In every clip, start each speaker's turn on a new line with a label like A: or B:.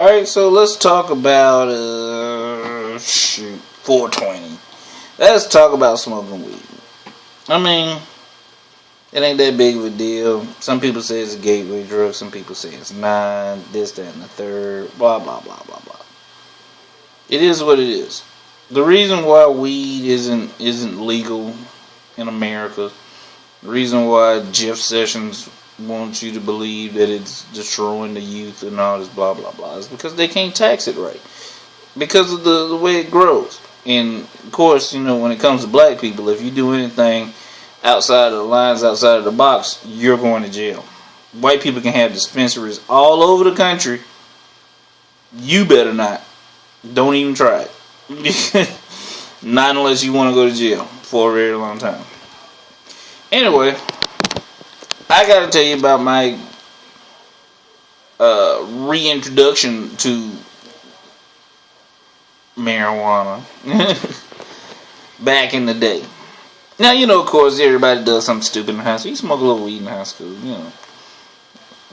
A: Alright, so let's talk about 420. Let's talk about smoking weed. I mean, it ain't that big of a deal. Some people say it's a gateway drug, some people say it's not, this, that, and the third, blah, blah, blah, blah, blah. It is what it is. The reason why weed isn't legal in America, the reason why Jeff Sessions wants you to believe that it's destroying the youth and all this blah blah blah is because they can't tax it right, because of the way it grows. And of course, when it comes to black people, if you do anything outside of the lines, outside of the box, you're going to jail. White people can have dispensaries all over the country. You better not. Don't even try it. Not unless you want to go to jail for a very long time. Anyway, I gotta tell you about my reintroduction to marijuana back in the day. Now, of course, everybody does something stupid in high school. You smoke a little weed in high school,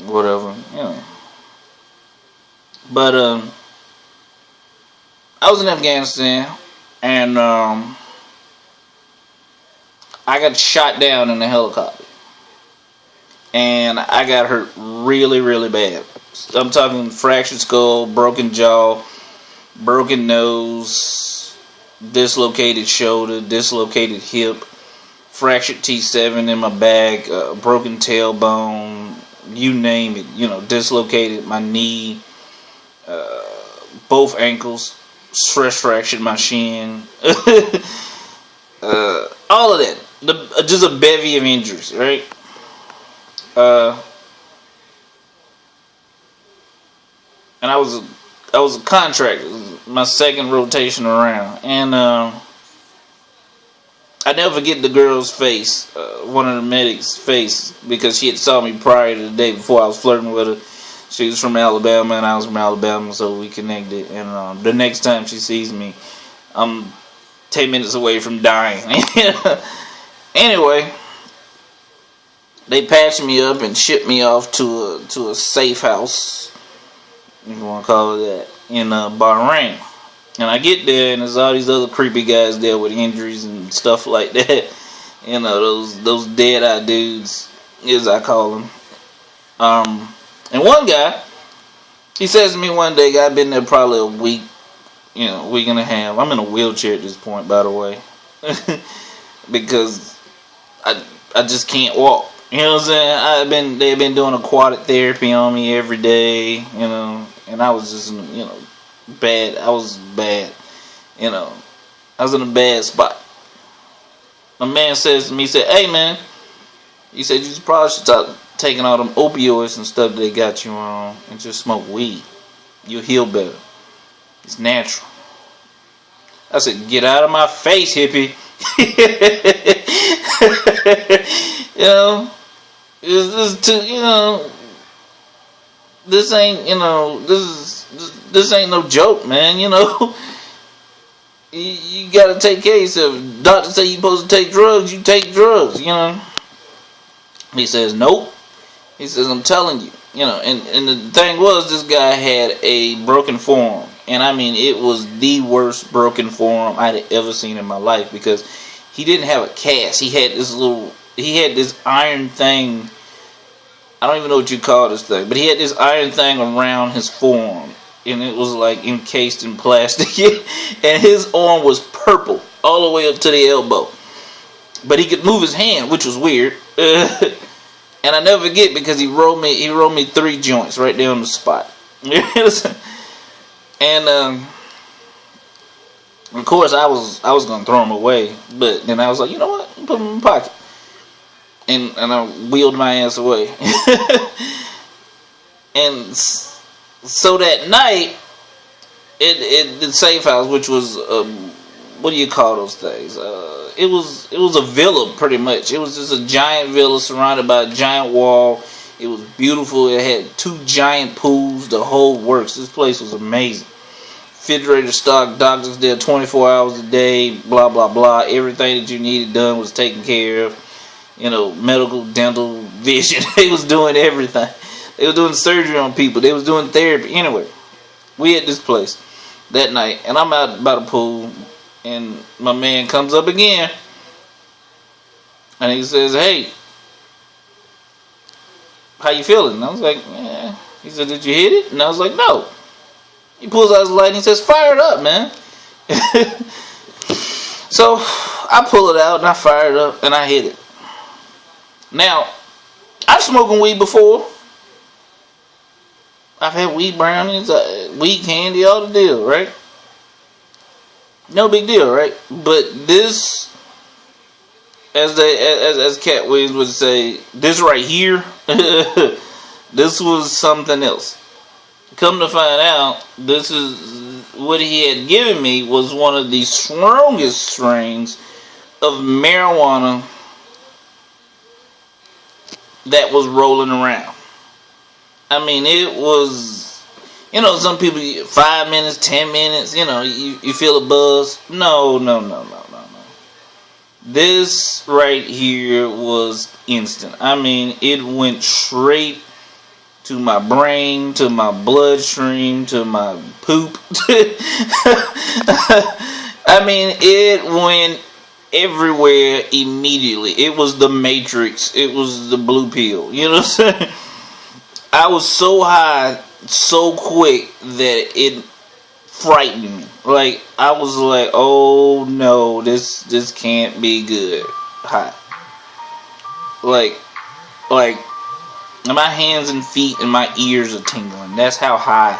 A: whatever, But, I was in Afghanistan, and I got shot down in a helicopter. And I got hurt really, really bad. I'm talking fractured skull, broken jaw, broken nose, dislocated shoulder, dislocated hip, fractured T7 in my back, broken tailbone, you name it, dislocated my knee, both ankles, stress fractured my shin, all of that. Just a bevy of injuries, right? And I was a contractor. It was my second rotation around, and I never forget the girl's face, one of the medics' face, because she had saw me prior to the day before I was flirting with her. She was from Alabama, and I was from Alabama, so we connected. And the next time she sees me, I'm 10 minutes away from dying. Anyway, they patched me up and shipped me off to a safe house, if you want to call it that, in Bahrain. And I get there, and there's all these other creepy guys there with injuries and stuff like that. Those dead-eye dudes, as I call them. And one guy, he says to me one day, I've been there probably a week, week and a half. I'm in a wheelchair at this point, by the way, because I just can't walk. You know what I'm saying? They've been doing aquatic therapy on me every day, and I was just, bad. I was bad, I was in a bad spot. A man says to me, he said, "Hey man," he said, "you probably should stop taking all them opioids and stuff they got you on and just smoke weed. You'll heal better. It's natural." I said, "Get out of my face, hippie." This ain't, this ain't no joke, man. You gotta take care of yourself. Doctor say you supposed to take drugs, you take drugs, He says, "Nope." He says, "I'm telling you, and the thing was, this guy had a broken forearm, and I mean, it was the worst broken forearm I'd ever seen in my life, because he didn't have a cast. He had this iron thing. I don't even know what you call this thing, but he had this iron thing around his forearm, and it was like encased in plastic, and his arm was purple all the way up to the elbow, but he could move his hand, which was weird." And I never forget, because he rolled me 3 joints right there on the spot. And of course I was gonna throw them away, but then I was like, you know what? Put them in my pocket. And I wheeled my ass away. And so that night, the safe house, which was what do you call those things? It was a villa, pretty much. It was just a giant villa surrounded by a giant wall. It was beautiful. It had 2 giant pools, the whole works. This place was amazing. Refrigerator stock, doctors there 24 hours a day, blah blah blah. Everything that you needed done was taken care of. Medical, dental, vision. They was doing everything. They was doing surgery on people. They was doing therapy. Anyway, We at this place that night, and I'm out by the pool, and my man comes up again, and he says, "Hey, how you feeling?" And I was like, "Yeah." He said, "Did you hit it?" And I was like, "No." He pulls out his light and he says, "Fire it up, man." So I pull it out and I fire it up and I hit it. Now, I've smoked weed before. I've had weed brownies, weed candy, all the deal, right? No big deal, right? But this, as Cat Williams would say, this right here, this was something else. Come to find out, this is what he had given me was one of the strongest strains of marijuana that was rolling around. I mean, it was, some people, 5 minutes, 10 minutes, you feel a buzz. No. This right here was instant. I mean, it went straight to my brain, to my bloodstream, to my poop. I mean, it went everywhere immediately. It was the Matrix. It was the blue pill. You know what I'm saying? I was so high so quick that it frightened me. Like, I was like, oh no, this can't be good. High. Like, my hands and feet and my ears are tingling. That's how high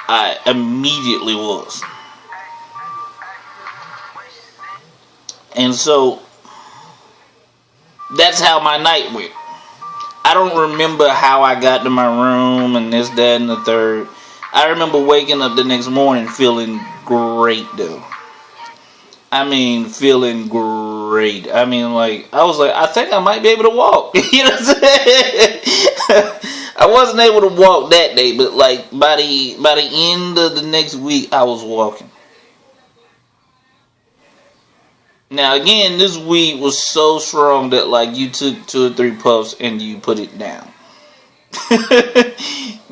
A: I immediately was. And so, that's how my night went. I don't remember how I got to my room and this, that, and the third. I remember waking up the next morning feeling great, though. I mean, feeling great. I mean, I was like, I think I might be able to walk. You know what I'm saying? I wasn't able to walk that day, but by the end of the next week, I was walking. Now, again, this weed was so strong that, you took 2 or 3 puffs and you put it down.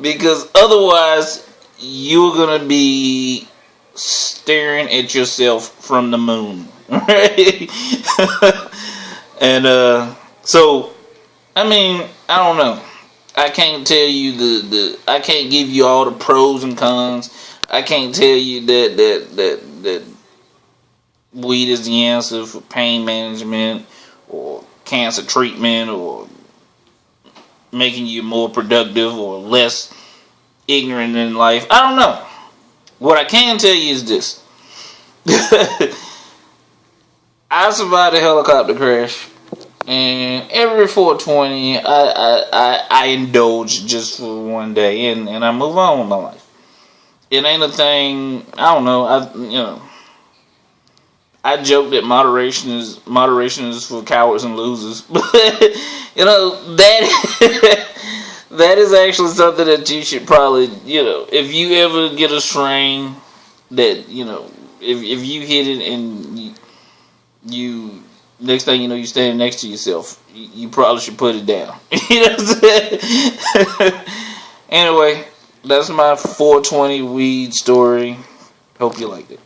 A: Because otherwise, you're going to be staring at yourself from the moon. Right? And, so, I mean, I don't know. I can't tell you I can't give you all the pros and cons. I can't tell you that weed is the answer for pain management or cancer treatment or making you more productive or less ignorant in life. I don't know. What I can tell you is this. I survived a helicopter crash, and every 420 I indulge just for one day and I move on with my life. It ain't a thing. I don't know. I joke that moderation is for cowards and losers, but that is actually something that you should probably, if you ever get a strain that, if you hit it and you next thing you know, you standing next to yourself, you probably should put it down. You know what I'm saying? Anyway, that's my 420 weed story. Hope you liked it.